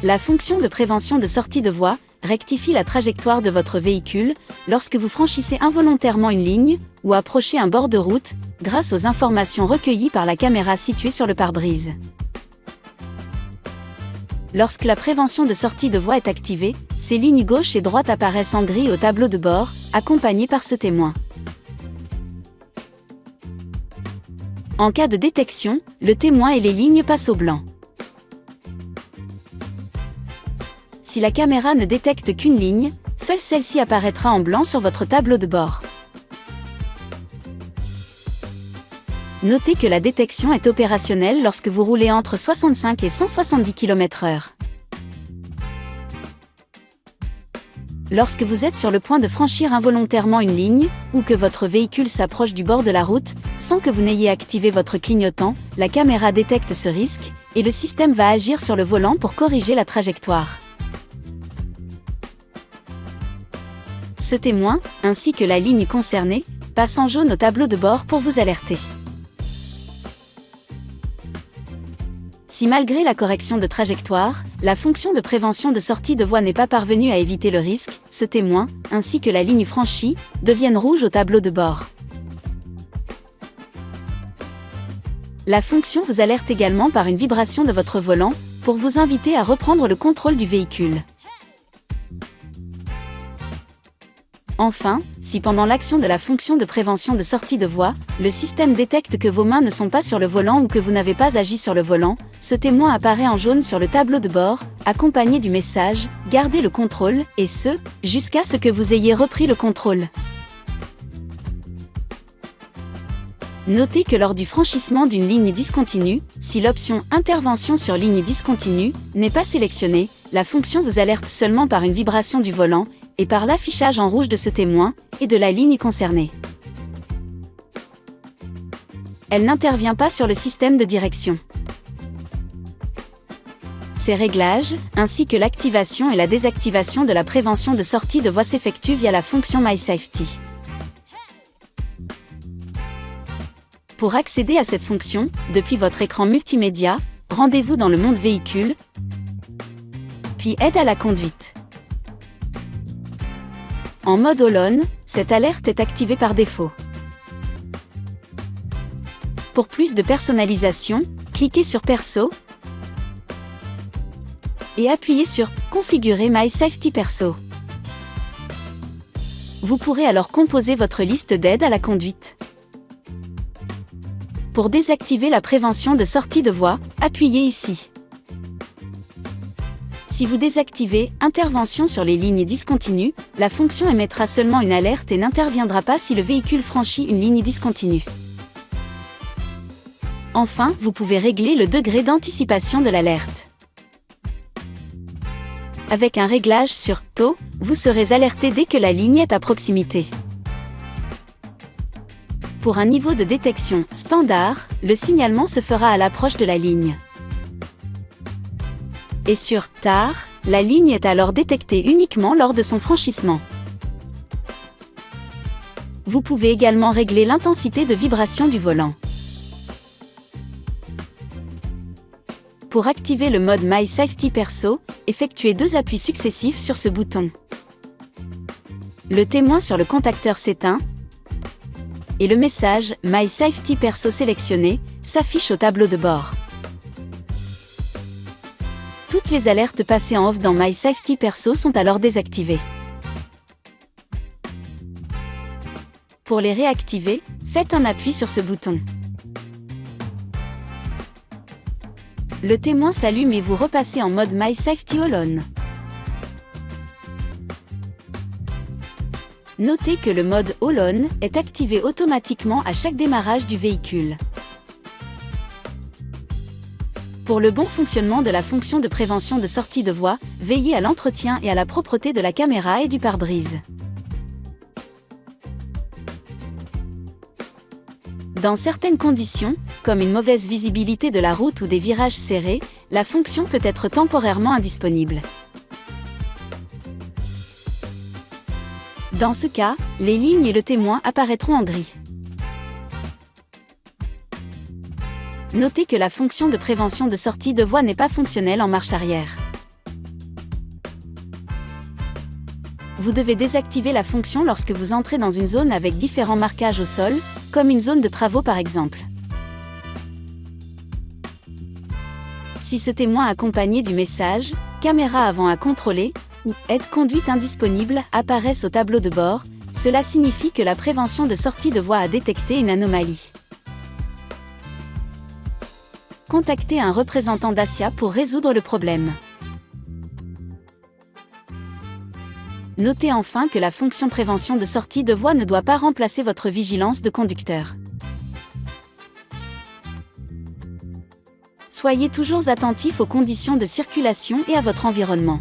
La fonction de prévention de sortie de voie rectifie la trajectoire de votre véhicule lorsque vous franchissez involontairement une ligne ou approchez un bord de route grâce aux informations recueillies par la caméra située sur le pare-brise. Lorsque la prévention de sortie de voie est activée, ces lignes gauche et droite apparaissent en gris au tableau de bord, accompagnées par ce témoin. En cas de détection, le témoin et les lignes passent au blanc. Si la caméra ne détecte qu'une ligne, seule celle-ci apparaîtra en blanc sur votre tableau de bord. Notez que la détection est opérationnelle lorsque vous roulez entre 65 et 170 km/h. Lorsque vous êtes sur le point de franchir involontairement une ligne, ou que votre véhicule s'approche du bord de la route, sans que vous n'ayez activé votre clignotant, la caméra détecte ce risque, et le système va agir sur le volant pour corriger la trajectoire. Ce témoin, ainsi que la ligne concernée, passe en jaune au tableau de bord pour vous alerter. Si malgré la correction de trajectoire, la fonction de prévention de sortie de voie n'est pas parvenue à éviter le risque, ce témoin, ainsi que la ligne franchie, deviennent rouges au tableau de bord. La fonction vous alerte également par une vibration de votre volant, pour vous inviter à reprendre le contrôle du véhicule. Enfin, si pendant l'action de la fonction de prévention de sortie de voie, le système détecte que vos mains ne sont pas sur le volant ou que vous n'avez pas agi sur le volant, ce témoin apparaît en jaune sur le tableau de bord, accompagné du message « Gardez le contrôle » et ce, jusqu'à ce que vous ayez repris le contrôle. Notez que lors du franchissement d'une ligne discontinue, si l'option « Intervention sur ligne discontinue » n'est pas sélectionnée, la fonction vous alerte seulement par une vibration du volant, et par l'affichage en rouge de ce témoin, et de la ligne concernée. Elle n'intervient pas sur le système de direction. Ces réglages, ainsi que l'activation et la désactivation de la prévention de sortie de voie s'effectuent via la fonction MySafety. Pour accéder à cette fonction, depuis votre écran multimédia, rendez-vous dans le mode véhicule, puis aide à la conduite. En mode All-on, cette alerte est activée par défaut. Pour plus de personnalisation, cliquez sur Perso et appuyez sur Configurer MySafety Perso. Vous pourrez alors composer votre liste d'aides à la conduite. Pour désactiver la prévention de sortie de voie, appuyez ici. Si vous désactivez « Intervention sur les lignes discontinues », la fonction émettra seulement une alerte et n'interviendra pas si le véhicule franchit une ligne discontinue. Enfin, vous pouvez régler le degré d'anticipation de l'alerte. Avec un réglage sur « Taux », vous serez alerté dès que la ligne est à proximité. Pour un niveau de détection « Standard », le signalement se fera à l'approche de la ligne. Et sur « Tard », la ligne est alors détectée uniquement lors de son franchissement. Vous pouvez également régler l'intensité de vibration du volant. Pour activer le mode MySafety Perso, effectuez 2 appuis successifs sur ce bouton. Le témoin sur le contacteur s'éteint et le message « MySafety Perso sélectionné » s'affiche au tableau de bord. Toutes les alertes passées en off dans MySafety Perso sont alors désactivées. Pour les réactiver, faites un appui sur ce bouton. Le témoin s'allume et vous repassez en mode MySafety All-on. Notez que le mode All-on est activé automatiquement à chaque démarrage du véhicule. Pour le bon fonctionnement de la fonction de prévention de sortie de voie, veillez à l'entretien et à la propreté de la caméra et du pare-brise. Dans certaines conditions, comme une mauvaise visibilité de la route ou des virages serrés, la fonction peut être temporairement indisponible. Dans ce cas, les lignes et le témoin apparaîtront en gris. Notez que la fonction de prévention de sortie de voie n'est pas fonctionnelle en marche arrière. Vous devez désactiver la fonction lorsque vous entrez dans une zone avec différents marquages au sol, comme une zone de travaux par exemple. Si ce témoin accompagné du message « Caméra avant à contrôler » ou « Aide conduite indisponible » apparaissent au tableau de bord, cela signifie que la prévention de sortie de voie a détecté une anomalie. Contactez un représentant Dacia pour résoudre le problème. Notez enfin que la fonction prévention de sortie de voie ne doit pas remplacer votre vigilance de conducteur. Soyez toujours attentif aux conditions de circulation et à votre environnement.